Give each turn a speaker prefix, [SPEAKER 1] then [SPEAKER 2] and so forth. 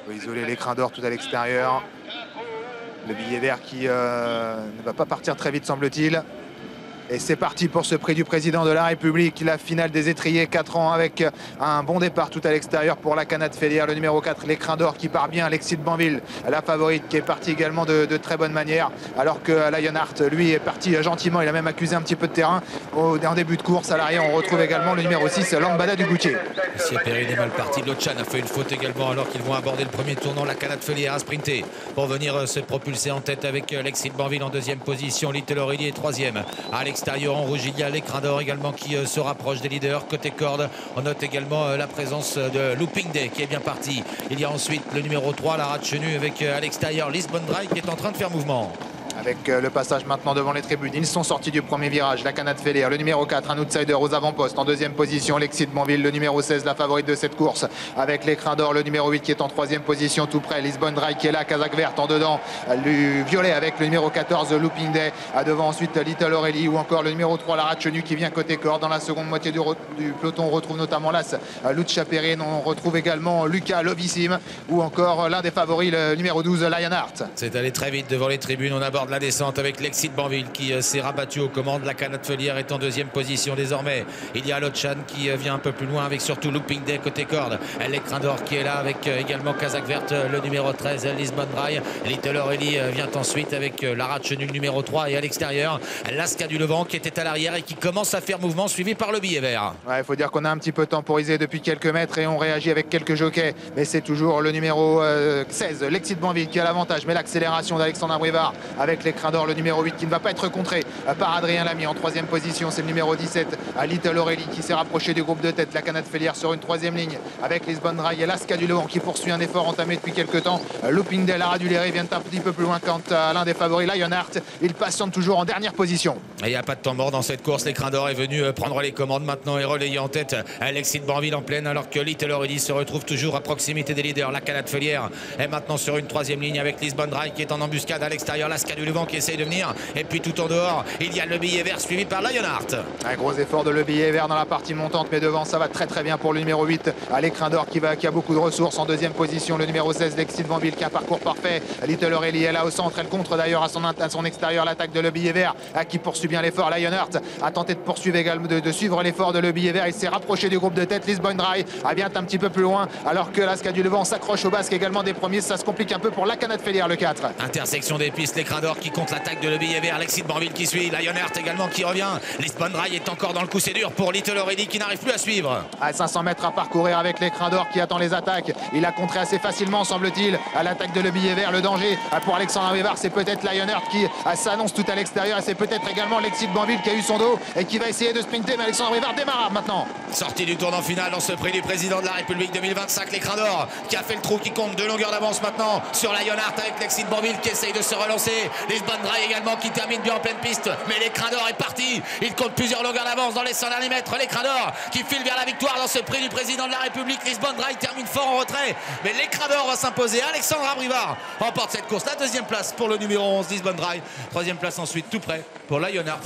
[SPEAKER 1] peut isoler l'écrin d'or tout à l'extérieur. Le billet vert qui ne va pas partir très vite, semble-t-il. Et c'est parti pour ce prix du président de la République, la finale des étriers, 4 ans avec un bon départ tout à l'extérieur pour la Canade Félière. Le numéro 4, l'écrin d'or qui part bien, Alexis de Banville, la favorite qui est partie également de très bonne manière. Alors que Lionheart, lui, est parti gentiment, il a même accusé un petit peu de terrain en début de course. À l'arrière, on retrouve également le numéro 6, Lambada du Goutier.
[SPEAKER 2] Ici, Perrine est mal parti. Lochan a fait une faute également alors qu'ils vont aborder le premier tournant. La Canade Félière a sprinté pour venir se propulser en tête avec Alexis de Banville en deuxième position. Little Aurélie est troisième. À l'extérieur, en rouge, il y a l'écrin d'or également qui se rapproche des leaders. Côté corde, on note également la présence de Looping Day qui est bien parti. Il y a ensuite le numéro 3, la Ratchenue, avec à l'extérieur Lisbon Dry qui est en train de faire mouvement.
[SPEAKER 1] Avec le passage maintenant devant les tribunes, ils sont sortis du premier virage. La Canade Félière, le numéro 4, un outsider aux avant-postes. En deuxième position, Alexis de Banville, le numéro 16, la favorite de cette course. Avec l'écrin d'or, le numéro 8 qui est en troisième position tout près. Lisbon Dry qui est là, Kazakh verte en dedans. Du violet avec le numéro 14, Looping Day. À devant ensuite Little Aurélie ou encore le numéro 3, la Ratchenue qui vient côté corde. Dans la seconde moitié du peloton, on retrouve notamment l'As Lucha Perrine. On retrouve également Lucas Lovissime ou encore l'un des favoris, le numéro 12, Lionheart.
[SPEAKER 2] C'est allé très vite devant les tribunes. On aborde la descente avec Alexis de Banville qui s'est rabattu aux commandes. La Canade Félière est en deuxième position désormais. Il y a Lochan qui vient un peu plus loin avec surtout Looping Day côté corde. L'écrin d'or qui est là avec également Kazakh verte, le numéro 13, Lisbon Dry. Little Aurélie vient ensuite avec la Ratchenue, le numéro 3, et à l'extérieur, l'Asca du Levant qui était à l'arrière et qui commence à faire mouvement, suivi par le billet vert.
[SPEAKER 1] Ouais, il faut dire qu'on a un petit peu temporisé depuis quelques mètres et on réagit avec quelques jockeys. Mais c'est toujours le numéro 16, Alexis de Banville qui a l'avantage. Mais l'accélération d'Alexandre Brivard avec l'écrin d'or, le numéro 8 qui ne va pas être contré par Adrien Lamy. En troisième position, c'est le numéro 17, Little Aurélie qui s'est rapproché du groupe de tête. La Canade Félière sur une troisième ligne avec Lisbon Dry et l'Asca du Levant qui poursuit un effort entamé depuis quelques temps. Looping Day, la Raduléré vient un petit peu plus loin quant à l'un des favoris, Lionheart. Il patiente toujours en dernière position.
[SPEAKER 2] Il n'y a pas de temps mort dans cette course. L'écrin d'or est venu prendre les commandes maintenant et relayer en tête Alexis de Banville en pleine, alors que Little Aurélie se retrouve toujours à proximité des leaders. La Canade Félière est maintenant sur une troisième ligne avec Lisbon Dry qui est en embuscade à l'extérieur. L'Asca du Levant qui essaye de venir. Et puis tout en dehors, il y a le billet vert suivi par Lionheart.
[SPEAKER 1] Un gros effort de le billet vert dans la partie montante, mais devant ça va très bien pour le numéro 8, à l'écrin d'or qui a beaucoup de ressources. En deuxième position, le numéro 16, Alexis de Banville qui a un parcours parfait. Little Aurélie est là au centre, elle contre d'ailleurs à son extérieur l'attaque de le billet vert qui poursuit bien l'effort. Lionheart a tenté de poursuivre également, de suivre l'effort de le billet vert. Il s'est rapproché du groupe de tête. Lisbon Dry vient un petit peu plus loin, alors que l'Asca du Levant s'accroche au basque également des premiers. Ça se complique un peu pour la Canade Félière, le 4.
[SPEAKER 2] Intersection des pistes, l'écrin d'or qui compte l'attaque de le billet vert. Alexis de Banville qui suit, Lionheart également qui revient. Lisbon Dry est encore dans le coup, c'est dur pour Little Aurélie qui n'arrive plus à suivre.
[SPEAKER 1] À 500 mètres à parcourir avec l'écrin d'or qui attend les attaques. Il a contré assez facilement, semble-t-il, à l'attaque de le billet vert. Le danger pour Alexandre Brivard, c'est peut-être Lionheart qui s'annonce tout à l'extérieur, et c'est peut-être également Alexis de Banville qui a eu son dos et qui va essayer de sprinter. Mais Alexandre Brivard démarre maintenant.
[SPEAKER 2] Sortie du tournant final dans ce prix du président de la République 2025. L'écrin d'or qui a fait le trou, qui compte 2 longueurs d'avance maintenant sur Lionheart avec Alexis de Banville qui essaye de se relancer. Lisbon Dry également qui termine bien en pleine piste. Mais l'écrin d'or est parti. Il compte plusieurs longueurs d'avance dans les 100 derniers mètres. L'écrin d'or qui file vers la victoire dans ce prix du président de la République. Lisbon Dry termine fort en retrait. Mais l'écrin d'or va s'imposer. Alexandre Brivard remporte cette course. La deuxième place pour le numéro 11, Lisbon Dry. Troisième place ensuite tout près pour Lionheart.